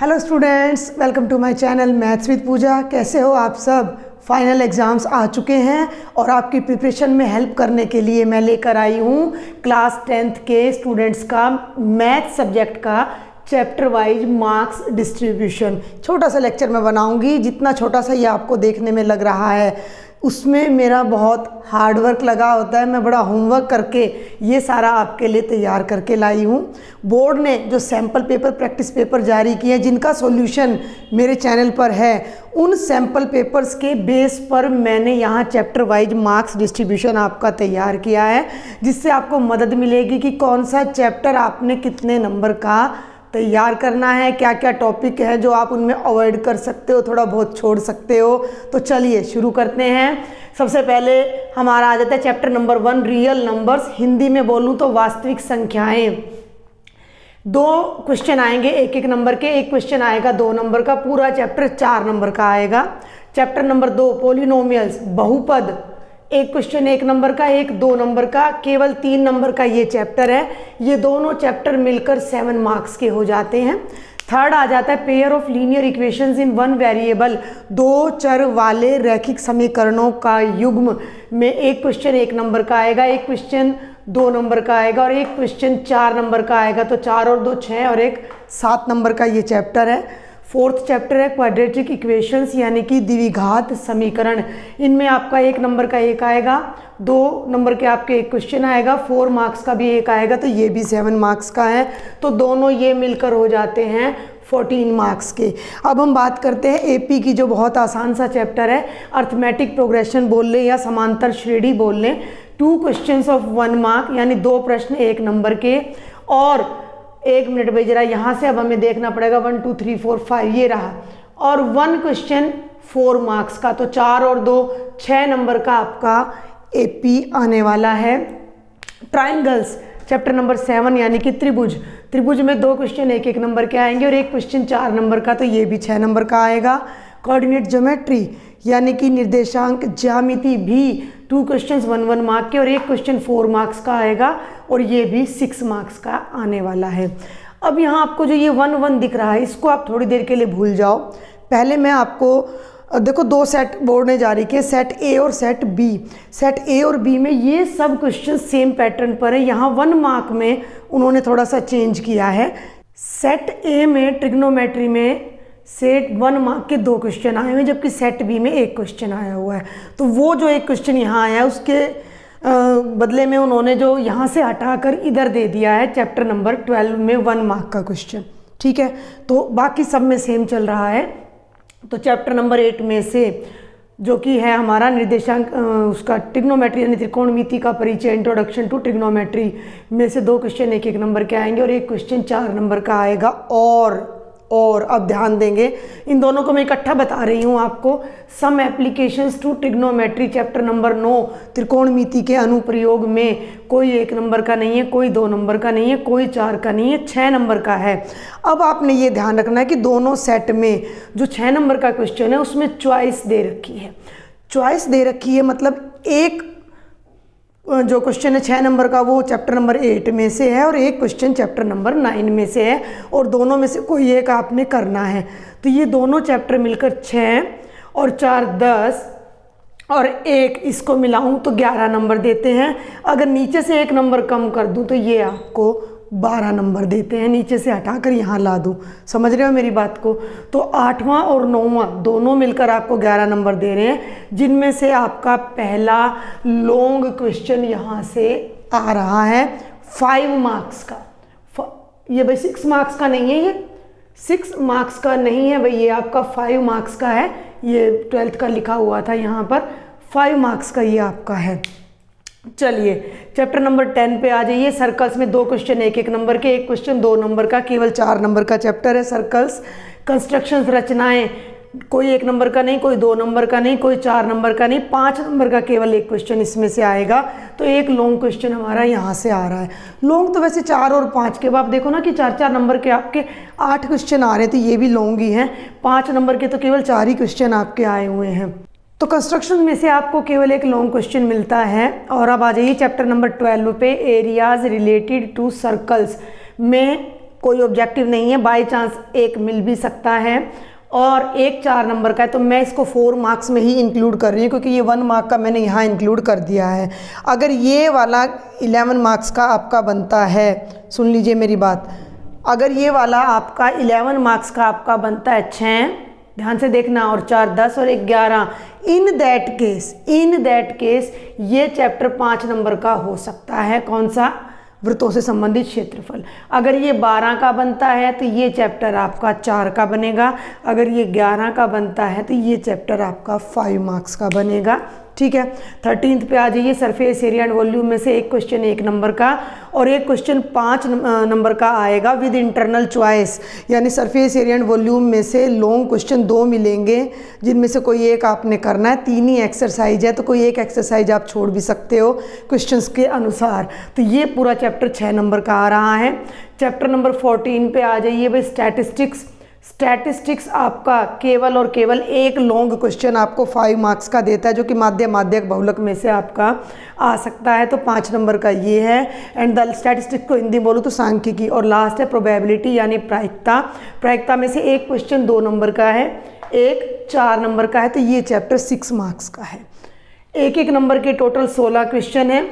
Hello students, welcome to my channel maths with Pooja. कैसे हो आप सब? फाइनल एग्ज़ाम्स आ चुके हैं और आपकी प्रिपरेशन में हेल्प करने के लिए मैं लेकर आई हूँ क्लास 10th के स्टूडेंट्स का मैथ सब्जेक्ट का चैप्टर वाइज मार्क्स डिस्ट्रीब्यूशन। छोटा सा लेक्चर मैं बनाऊंगी, जितना छोटा सा ये आपको देखने में लग रहा है उसमें मेरा बहुत हार्ड वर्क लगा होता है। मैं बड़ा होमवर्क करके ये सारा आपके लिए तैयार करके लाई हूँ। बोर्ड ने जो सैम्पल पेपर, प्रैक्टिस पेपर जारी किए हैं जिनका सॉल्यूशन मेरे चैनल पर है, उन सैम्पल पेपर्स के बेस पर मैंने यहाँ चैप्टर वाइज मार्क्स डिस्ट्रीब्यूशन आपका तैयार किया है, जिससे आपको मदद मिलेगी कि कौन सा चैप्टर आपने कितने नंबर का तैयार करना है, क्या क्या टॉपिक है जो आप उनमें अवॉइड कर सकते हो, थोड़ा बहुत छोड़ सकते हो। तो चलिए शुरू करते हैं। सबसे पहले हमारा आ जाता है chapter number 1 real numbers. Hindi में बोलूँ तो वास्तविक संख्याएं। 2 क्वेश्चन आएंगे एक एक नंबर के। एक क्वेश्चन आएगा 2 नंबर का, पूरा चैप्टर 4 नंबर का आएगा। चैप्टर नंबर 2 पॉलिनोमियल्स, बहुपद। एक क्वेश्चन 1 नंबर का, एक 2 नंबर का, केवल 3 नंबर का ये चैप्टर है। ये दोनों चैप्टर मिलकर 7 मार्क्स के हो जाते हैं। थर्ड आ जाता है pair of linear equations in 1 variable, 2 चर वाले रैखिक समीकरणों का युग्म में एक क्वेश्चन 1 नंबर का आएगा, एक क्वेश्चन 2 नंबर का आएगा और एक क्वेश्चन 4 नंबर का आएगा। तो 4 और 2 6 और एक 7 नंबर का ये चैप्टर है। फोर्थ चैप्टर है क्वाड्रेटिक इक्वेशंस, यानी कि द्विघात समीकरण। इनमें आपका 1 नंबर का एक आएगा, 2 नंबर के आपके एक क्वेश्चन आएगा, 4 मार्क्स का भी एक आएगा, तो ये भी 7 मार्क्स का है। तो दोनों ये मिलकर हो जाते हैं 14 मार्क्स के। अब हम बात करते हैं एपी की, जो बहुत आसान सा चैप्टर है। अर्थमेटिक प्रोग्रेशन बोल लें या समांतर श्रेणी बोल लें। 2 क्वेश्चंस ऑफ 1 मार्क, यानी 2 प्रश्न 1 नंबर के। और 1 मिनट भाई, जरा यहाँ से अब हमें देखना पड़ेगा 1 2 3 4 5 ये रहा, और 1 क्वेश्चन 4 मार्क्स का। तो 4 और 2 6 नंबर का आपका एपी आने वाला है। ट्राइंगल्स चैप्टर नंबर 7, यानी कि त्रिभुज। त्रिभुज में 2 क्वेश्चन 1 1 नंबर के आएंगे और एक क्वेश्चन 4 नंबर का, तो ये भी 6 नंबर का आएगा। कोऑर्डिनेट ज्योमेट्री, यानी कि निर्देशांक ज्यामिति भी 2 क्वेश्चंस 1 1 मार्क के और एक क्वेश्चन 4 मार्क्स का आएगा और ये भी 6 मार्क्स का आने वाला है। अब यहाँ आपको जो ये 1 1 दिख रहा है, इसको आप थोड़ी देर के लिए भूल जाओ। पहले मैं आपको देखो 2 सेट बोर्ड ने जारी किए, सेट ए और सेट बी। सेट ए और बी में ये सब क्वेश्चन सेम पैटर्न पर है। यहाँ 1 मार्क में उन्होंने थोड़ा सा चेंज किया है। सेट ए में ट्रिग्नोमेट्री में सेट 1 मार्क के 2 क्वेश्चन आए हुए हैं, जबकि सेट बी में 1 क्वेश्चन आया हुआ है। तो वो जो 1 क्वेश्चन यहाँ आया है उसके बदले में उन्होंने जो यहाँ से हटाकर इधर दे दिया है चैप्टर नंबर 12 में 1 मार्क का क्वेश्चन। ठीक है, तो बाकी सब में सेम चल रहा है। तो चैप्टर नंबर 8 में से जो कि है हमारा निर्देशांक, उसका ट्रिग्नोमेट्री यानी त्रिकोणमिति का परिचय, इंट्रोडक्शन टू ट्रिग्नोमेट्री, में से 2 क्वेश्चन 1 1 नंबर के आएंगे और एक क्वेश्चन 4 नंबर का आएगा। और अब ध्यान देंगे, इन दोनों को मैं इकट्ठा बता रही हूँ आपको। Some applications to trigonometry chapter number 9 त्रिकोणमिति के अनुप्रयोग में कोई 1 नंबर का नहीं है, कोई 2 नंबर का नहीं है, कोई 4 का नहीं है, 6 नंबर का है। अब आपने ये ध्यान रखना है कि दोनों सेट में जो 6 नंबर का क्वेश्चन है उसमें चॉइस दे रखी है। चॉइस दे रखी है मतलब एक जो क्वेश्चन है 6 नंबर का वो चैप्टर नंबर 8 में से है और एक क्वेश्चन चैप्टर नंबर 9 में से है, और दोनों में से कोई एक आपने करना है। तो ये दोनों चैप्टर मिलकर 6 और 4 10 और 1 इसको मिलाऊं तो 11 नंबर देते हैं। अगर नीचे से 1 नंबर कम कर दूं तो ये आपको 12 नंबर देते हैं। नीचे से हटाकर यहाँ ला दूँ, समझ रहे हो मेरी बात को? तो 8वां और 9वां दोनों मिलकर आपको 11 नंबर दे रहे हैं, जिनमें से आपका पहला लॉन्ग क्वेश्चन यहाँ से आ रहा है 5 मार्क्स का। ये भाई 6 मार्क्स का नहीं है, ये 6 मार्क्स का नहीं है भाई, ये आपका 5 मार्क्स का है। ये 12th का लिखा हुआ था यहाँ पर, 5 मार्क्स का ये आपका है। चलिए चैप्टर नंबर 10 पे आ जाइए। सर्कल्स में 2 क्वेश्चन 1 1 नंबर के, एक क्वेश्चन 2 नंबर का, केवल 4 नंबर का चैप्टर है सर्कल्स। कंस्ट्रक्शंस रचनाएं, कोई 1 नंबर का नहीं, कोई 2 नंबर का नहीं, कोई 4 नंबर का नहीं, 5 नंबर का केवल एक क्वेश्चन इसमें से आएगा। तो एक लॉन्ग क्वेश्चन हमारा यहाँ से आ रहा है। लॉन्ग तो वैसे 4 और 5 के बाद देखो ना कि 4 4 नंबर के आपके 8 क्वेश्चन आ रहे हैं, तो ये भी लॉन्ग ही हैं। 5 नंबर के तो केवल 4 ही क्वेश्चन आपके आए हुए हैं। तो कंस्ट्रक्शन में से आपको केवल एक लॉन्ग क्वेश्चन मिलता है। और अब आ जाइए चैप्टर नंबर 12 पे, एरियाज रिलेटेड टू सर्कल्स में कोई ऑब्जेक्टिव नहीं है, बाय चांस एक मिल भी सकता है, और एक 4 नंबर का है, तो मैं इसको 4 मार्क्स में ही इंक्लूड कर रही हूँ क्योंकि ये 1 मार्क का मैंने यहाँ इंक्लूड कर दिया है। अगर ये वाला 11 मार्क्स का आपका बनता है, सुन लीजिए मेरी बात, अगर ये वाला आपका 11 मार्क्स का आपका बनता है 6, ध्यान से देखना, और 4 10 और 11, इन दैट केस ये चैप्टर 5 नंबर का हो सकता है। कौन सा? वृत्तों से संबंधित क्षेत्रफल। अगर ये 12 का बनता है तो ये चैप्टर आपका 4 का बनेगा, अगर ये 11 का बनता है तो ये चैप्टर आपका 5 मार्क्स का बनेगा। ठीक है, 13th पे आ जाइए। सरफेस एरिया एंड वॉल्यूम में से एक क्वेश्चन 1 नंबर का और एक क्वेश्चन 5 नंबर का आएगा विद इंटरनल चॉइस, यानी सरफेस एरिया एंड वॉल्यूम में से लॉन्ग क्वेश्चन 2 मिलेंगे जिनमें से कोई एक आपने करना है। 3 ही एक्सरसाइज है तो कोई एक एक्सरसाइज आप छोड़ भी सकते हो क्वेश्चंस के अनुसार। तो ये पूरा चैप्टर 6 नंबर का आ रहा है। चैप्टर नंबर 14 पे आ जाइए भाई, स्टैटिस्टिक्स आपका केवल और केवल एक लॉन्ग क्वेश्चन आपको 5 मार्क्स का देता है जो कि माध्यक बहुलक में से आपका आ सकता है, तो 5 नंबर का ये है। एंड द स्टैटिस्टिक्स को हिंदी बोलो तो सांख्यिकी। और लास्ट है प्रोबेबिलिटी यानी प्रायिकता में से एक क्वेश्चन 2 नंबर का है, एक 4 नंबर का है, तो ये चैप्टर 6 मार्क्स का है। एक नंबर के टोटल 16 क्वेश्चन है।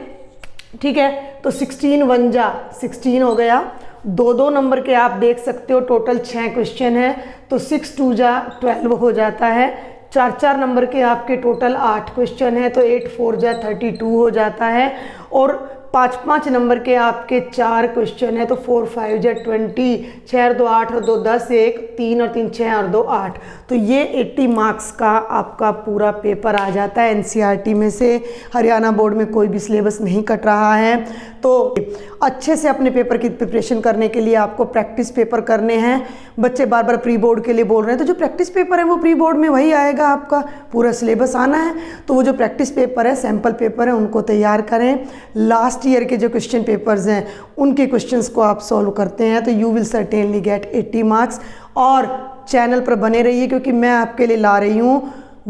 ठीक है, तो 16 1 जा 16 हो गया। 2 नंबर के आप देख सकते हो टोटल 6 क्वेश्चन है, तो 6 2 जा 12 हो जाता है। 4 नंबर के आपके टोटल 8 क्वेश्चन है, तो 8 4 जा 32 हो जाता है। और 5 नंबर के आपके 4 क्वेश्चन है, तो 4 5 जा 20, 6 और 2 8 और 2 10, 1 3 और 3 6 और 2 8, तो ये 80 मार्क्स का आपका पूरा पेपर आ जाता है। एनसीईआरटी में से हरियाणा बोर्ड में कोई भी सिलेबस नहीं कट रहा है। तो अच्छे से अपने पेपर की प्रिपरेशन करने के लिए आपको प्रैक्टिस पेपर करने हैं। बच्चे बार बार प्री बोर्ड के लिए बोल रहे हैं, तो जो प्रैक्टिस पेपर है वो प्री बोर्ड में वही आएगा, आपका पूरा सिलेबस आना है। तो वो जो प्रैक्टिस पेपर है, सैम्पल पेपर है, उनको तैयार करें। लास्ट ईयर के जो क्वेश्चन पेपर्स हैं उनके क्वेश्चंस को आप सॉल्व करते हैं तो you will certainly get 80 marks. और चैनल पर बने रहिए क्योंकि मैं आपके लिए ला रही हूँ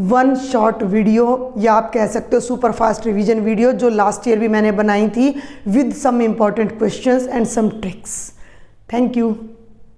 1 शॉर्ट वीडियो, या आप कह सकते हो सुपर फास्ट रिवीजन वीडियो, जो लास्ट ईयर भी मैंने बनाई थी with some important questions and some tricks. Thank you.